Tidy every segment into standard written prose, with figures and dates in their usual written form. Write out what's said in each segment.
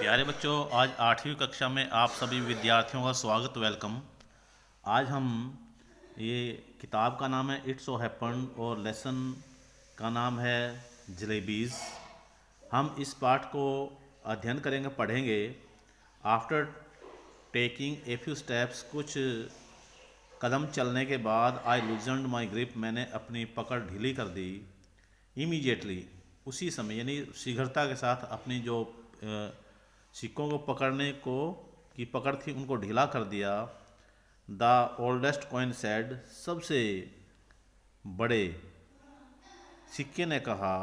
प्यारे बच्चों, आज 8वीं कक्षा में आप सभी विद्यार्थियों का स्वागत, वेलकम। आज हम ये किताब का नाम है इट्स सो हैपेंड और लेसन का नाम है जलेबीज़। हम इस पाठ को अध्ययन करेंगे, पढ़ेंगे। After taking a few steps, कुछ कदम चलने के बाद, आई लूजन्ड माई ग्रिप, मैंने अपनी पकड़ ढीली कर दी। इमीडिएटली, उसी समय, यानी शीघ्रता के साथ अपनी जो सिक्कों को पकड़ने को की पकड़ थी उनको ढीला कर दिया। द ओल्डेस्ट कॉइन सेड, सबसे बड़े सिक्के ने कहा,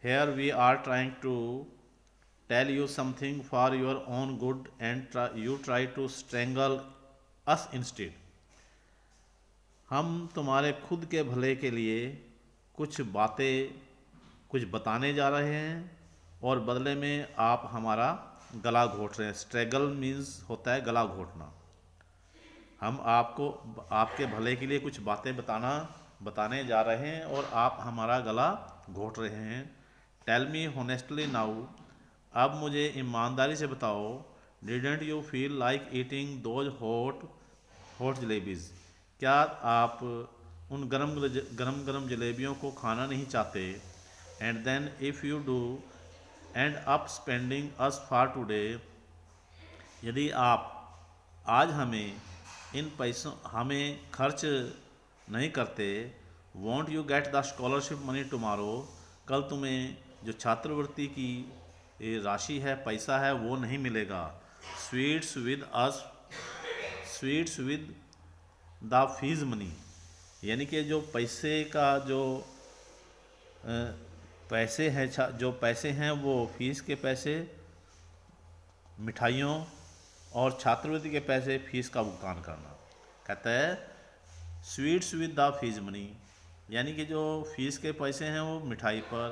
here we are trying to tell you something for your own good and you try to strangle us instead. हम तुम्हारे खुद के भले के लिए कुछ बताने जा रहे हैं और बदले में आप हमारा गला घोट रहे हैं। स्ट्रेगल मीन्स होता है गला घोटना। हम आपको आपके भले के लिए कुछ बातें बताने जा रहे हैं और आप हमारा गला घोट रहे हैं। टेल मी होनेस्टली नाउ, अब मुझे ईमानदारी से बताओ, didn't you feel like eating those hot jalebis, क्या आप उन गरम जलेबियों को खाना नहीं चाहते? And then if you do end up spending us for today, यदि आप आज हमें खर्च नहीं करते, won't you get the scholarship money tomorrow, कल तुम्हें जो छात्रवृत्ति की राशि है, पैसा है, वो नहीं मिलेगा। Sweets with the fees money, यानी कि जो पैसे का जो पैसे हैं वो फीस के पैसे, मिठाइयों और छात्रवृत्ति के पैसे, फीस का भुगतान करना। कहता है sweets with the fees money, यानी कि जो फीस के पैसे हैं वो मिठाई पर,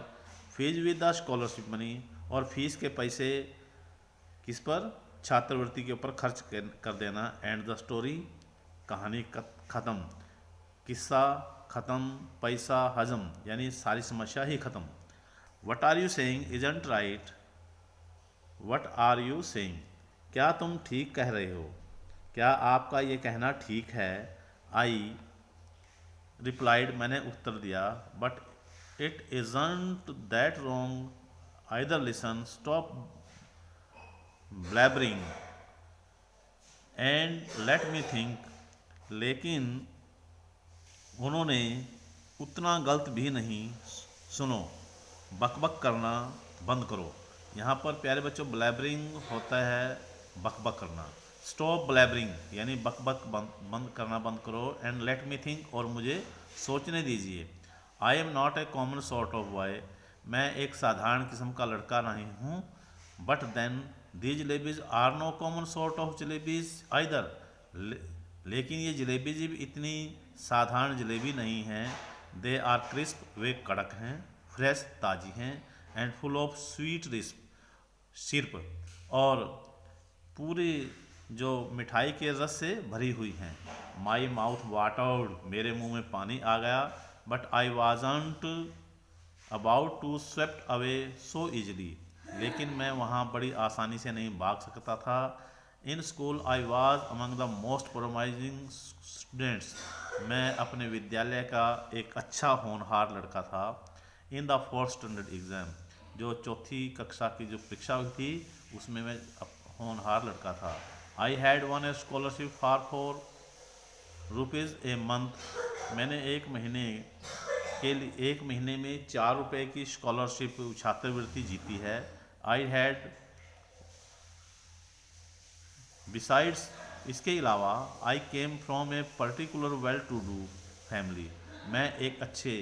fees with the scholarship money, और फीस के पैसे किस पर? छात्रवृत्ति के ऊपर खर्च कर देना। एंड द स्टोरी, कहानी ख़त्म, किस्सा ख़त्म, पैसा हजम, यानी सारी समस्या ही ख़त्म। What are you saying isn't right, what are you saying, क्या तुम ठीक कह रहे हो, क्या आपका ये कहना ठीक है? आई रिप्लाइड, मैंने उत्तर दिया, but it isn't that wrong either, listen, stop blabbering and let me think, लेकिन उन्होंने उतना गलत भी नहीं, सुनो, बकबक करना बंद करो। यहाँ पर प्यारे बच्चों ब्लैबरिंग होता है बकबक करना। स्टॉप ब्लैबरिंग यानी बकबक बंद करना बंद करो। एंड लेट मी थिंक, और मुझे सोचने दीजिए। I am not a common sort of boy, मैं एक साधारण किस्म का लड़का नहीं हूँ। But then the jalebis are no common sort of jalebis either, लेकिन ये जलेबी भी इतनी साधारण जलेबी नहीं हैं। दे आर क्रिस्प, वे कड़क हैं, फ्रेश, ताज़ी हैं, and full of sweet syrup, और पूरी जो मिठाई के रस से भरी हुई हैं। माई माउथ वाटर्ड, मेरे मुंह में पानी आ गया। But I wasn't about to swept away so easily, लेकिन मैं वहाँ बड़ी आसानी से नहीं भाग सकता था। In school I was among the most promising students, मैं अपने विद्यालय का एक अच्छा होनहार लड़का था। In the fourth standard exam, जो चौथी कक्षा की जो परीक्षा हुई थी उसमें मैं होनहार लड़का था। I had one A scholarship for ₹4 a month, मैंने एक महीने में ₹4 की स्कॉलरशिप छात्रवृत्ति जीती है। आई हैड बिसाइड्स, इसके अलावा, I came from a particular well to do family, मैं एक अच्छे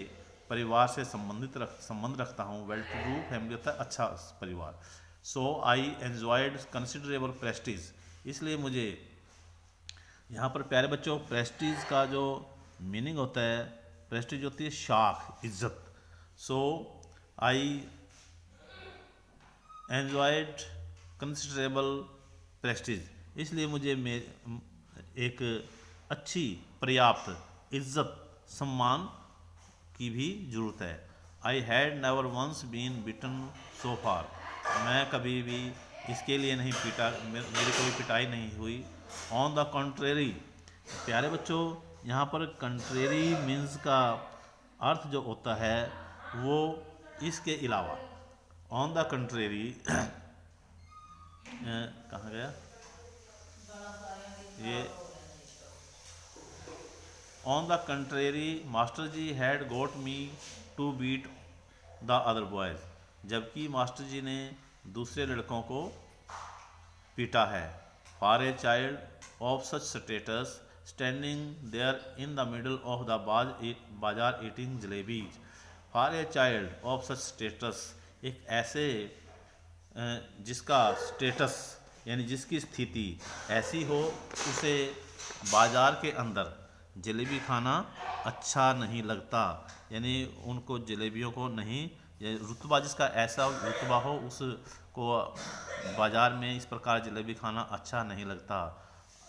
परिवार से संबंध रखता हूँ। वेल टू डू फैमिली होता है अच्छा परिवार। सो आई एन्जॉयड कंसिडरेबल प्रेस्टीज, इसलिए मुझे, यहाँ पर प्यारे बच्चों प्रेस्टीज का जो मीनिंग होता है, प्रेस्टीज होती है शाख, इज्जत। सो आई एन्जॉयड कंसिडरेबल प्रेस्टीज, इसलिए मुझे एक अच्छी पर्याप्त इज्जत सम्मान की भी ज़रूरत है। I had never once been beaten so far, मैं कभी भी इसके लिए नहीं पीटा, मेरी कोई पिटाई नहीं हुई। ऑन द कंट्रेरी, प्यारे बच्चों यहाँ पर कंट्रेरी मीन्स का अर्थ जो होता है वो इसके अलावा। ऑन द कंट्रेरी कहाँ गया ये, on the contrary master ji had got me to beat the other boys, जबकि मास्टर जी ने दूसरे लड़कों को पीटा है। For a child of such status standing there in the middle of the bazaar eating jalebis. For a child of such status, एक ऐसे जिसका स्टेटस यानी जिसकी स्थिति ऐसी हो, उसे बाजार के अंदर जलेबी खाना अच्छा नहीं लगता, यानी उनको जलेबियों को नहीं, रुतबा जिसका ऐसा रुतबा हो उसको बाज़ार में इस प्रकार जलेबी खाना अच्छा नहीं लगता।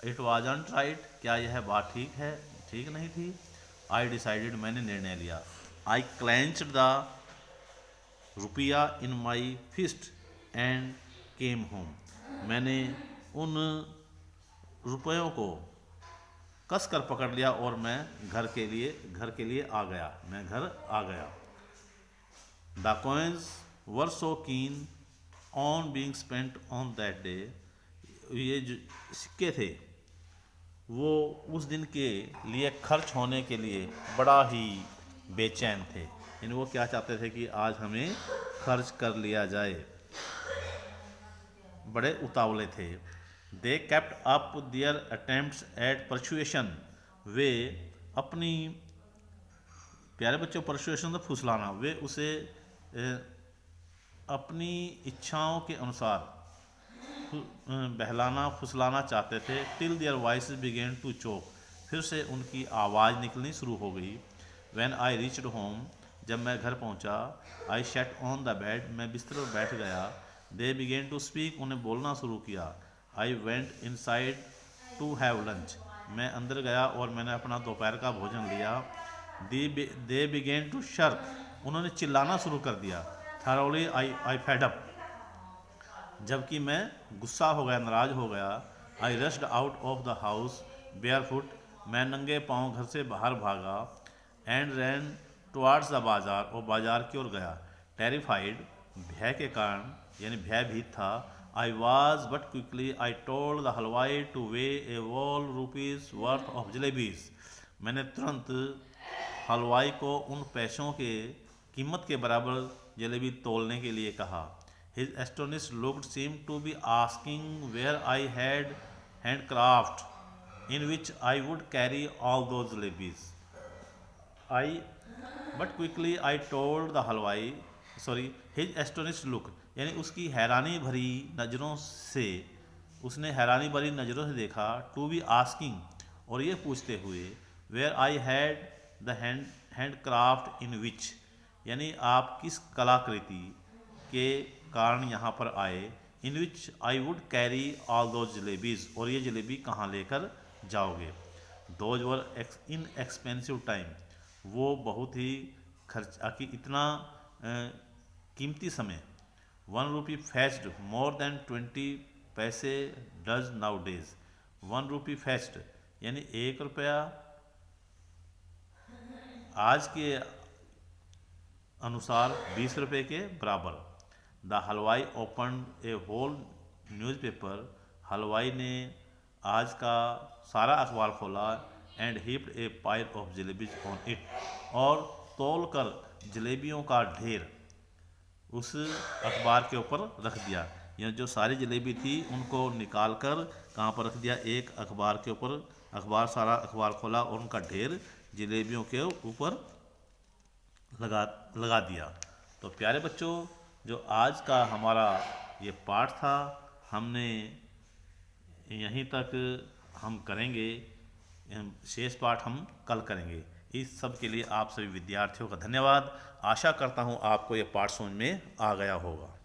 इट वाजंट राइट, क्या यह बात ठीक है, ठीक नहीं थी। आई डिसाइडेड, मैंने निर्णय लिया। आई क्लेंच्ड द रुपया इन माई फिस्ट एंड केम होम, मैंने उन रुपयों को कस कर पकड़ लिया और मैं घर के लिए आ गया, मैं घर आ गया। The coins were so keen on being spent on that day, ये जो सिक्के थे वो उस दिन के लिए खर्च होने के लिए बड़ा ही बेचैन थे, यानी वो क्या चाहते थे कि आज हमें खर्च कर लिया जाए, बड़े उतावले थे। They kept up their attempts at persuasion, वे अपनी, प्यारे बच्चों परसुएशन तो फुसलाना, वे उसे अपनी इच्छाओं के अनुसार बहलाना फुसलाना चाहते थे। Till their voices began to choke, फिर से उनकी आवाज़ निकलनी शुरू हो गई। व्हेन आई रीच्ड होम, जब मैं घर पहुंचा। I sat on the bed, मैं बिस्तर पर बैठ गया। दे बिगेन टू स्पीक, उन्हें बोलना शुरू किया। I went inside to have lunch, मैं अंदर गया और मैंने अपना दोपहर का भोजन लिया। दे बिगेन टू शर्क, उन्होंने चिल्लाना शुरू कर दिया। थॉरोली आई फेड अप, जबकि मैं गुस्सा हो गया, नाराज़ हो गया। I rushed out of the house bare foot, मैं नंगे पाँव घर से बाहर भागा। एंड रैन टुवार्ड्स द बाजार, और बाजार की ओर गया। टेरिफाइड, भय के कारण यानी भयभीत था। I was but quickly I told the halwai to weigh a whole rupees worth of jalebis, मैंने तुरंत हलवाई को उन पैसों के कीमत के बराबर जलेबी तोलने के लिए कहा। His astonished look seemed to be asking where I had handcraft in which I would carry all those jalebis. But quickly I told the halwai, his astonished look, यानी उसकी हैरानी भरी नज़रों से, उसने हैरानी भरी नज़रों से देखा। टू बी आस्किंग, और ये पूछते हुए, where I had the handcraft in which, यानी आप किस कलाकृति के कारण यहाँ पर आए। In which I would carry all those jalebis, और ये जलेबी कहाँ लेकर जाओगे। Those were in expensive time, वो बहुत ही खर्चा की इतना कीमती समय। 1 रुपी फेच्ड मोर देन 20 पैसे does now days, 1 rupee fetched यानी 1 रुपया आज के अनुसार 20 रुपये के बराबर। द हलवाई ओपन ए होल न्यूज़पेपर, हलवाई ने आज का सारा अखबार खोला। And heaped A pile of jalebis on it, और तोल कर जलेबियों का ढेर उस अखबार के ऊपर रख दिया। यह जो सारी जलेबी थी उनको निकाल कर कहाँ पर रख दिया, एक अखबार के ऊपर। सारा अखबार खोला और उनका ढेर जलेबियों के ऊपर लगा दिया। तो प्यारे बच्चों, जो आज का हमारा ये पाठ था, हमने यहीं तक हम करेंगे, शेष पाठ हम कल करेंगे। इस सब के लिए आप सभी विद्यार्थियों का धन्यवाद। आशा करता हूँ आपको ये पाठ समझ में आ गया होगा।